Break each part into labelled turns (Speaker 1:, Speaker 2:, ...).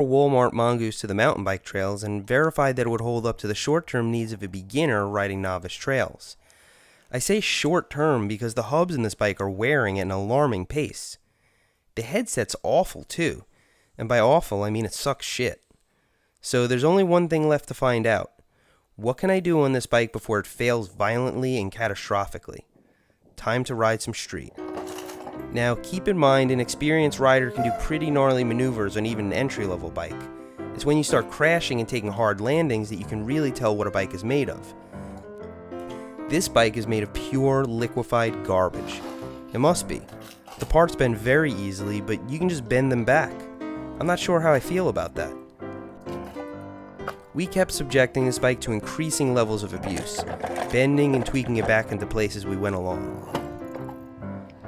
Speaker 1: Walmart Mongoose to the mountain bike trails and verified that it would hold up to the short-term needs of a beginner riding novice trails. I say short-term because the hubs in this bike are wearing at an alarming pace. The headset's awful too, and by awful I mean it sucks shit. So there's only one thing left to find out. What can I do on this bike before it fails violently and catastrophically? Time to ride some street. Now, keep in mind, an experienced rider can do pretty gnarly maneuvers on even an entry-level bike. It's when you start crashing and taking hard landings that you can really tell what a bike is made of. This bike is made of pure, liquefied garbage. It must be. The parts bend very easily, but you can just bend them back. I'm not sure how I feel about that. We kept subjecting this bike to increasing levels of abuse, bending and tweaking it back into places we went along.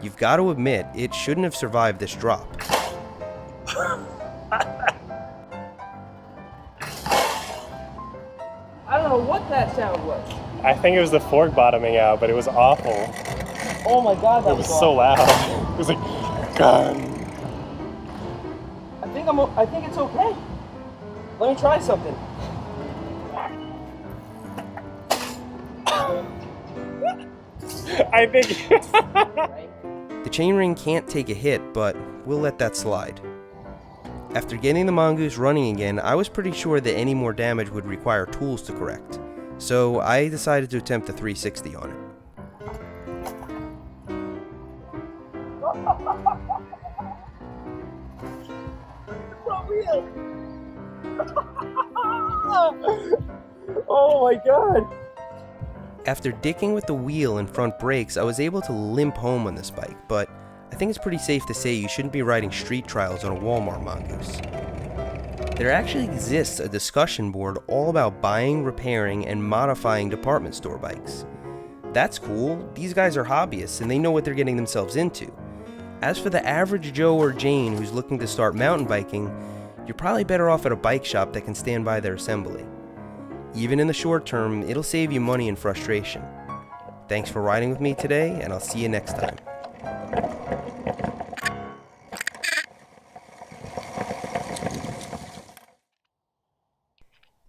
Speaker 1: You've got to admit, it shouldn't have survived this drop.
Speaker 2: I don't know what that sound was.
Speaker 3: I think it was the fork bottoming out, but it was awful.
Speaker 2: Oh my god, that
Speaker 3: It was so loud. It was like, gun.
Speaker 2: I think it's okay. Let me try something.
Speaker 3: I think.
Speaker 1: The chainring can't take a hit, but we'll let that slide. After getting the Mongoose running again, I was pretty sure that any more damage would require tools to correct, so I decided to attempt a 360 on it.
Speaker 2: Oh my god.
Speaker 1: After dicking with the wheel and front brakes, I was able to limp home on this bike, but I think it's pretty safe to say you shouldn't be riding street trials on a Walmart Mongoose. There actually exists a discussion board all about buying, repairing, and modifying department store bikes. That's cool. These guys are hobbyists and they know what they're getting themselves into. As for the average Joe or Jane who's looking to start mountain biking, you're probably better off at a bike shop that can stand by their assembly. Even in the short term, it'll save you money and frustration. Thanks for riding with me today, and I'll see you next time.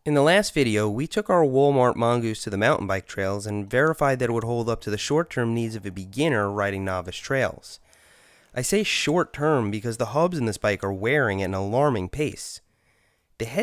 Speaker 1: In the last video, we took our Walmart Mongoose to the mountain bike trails and verified that it would hold up to the short-term needs of a beginner riding novice trails. I say short-term because the hubs in this bike are wearing at an alarming pace. The head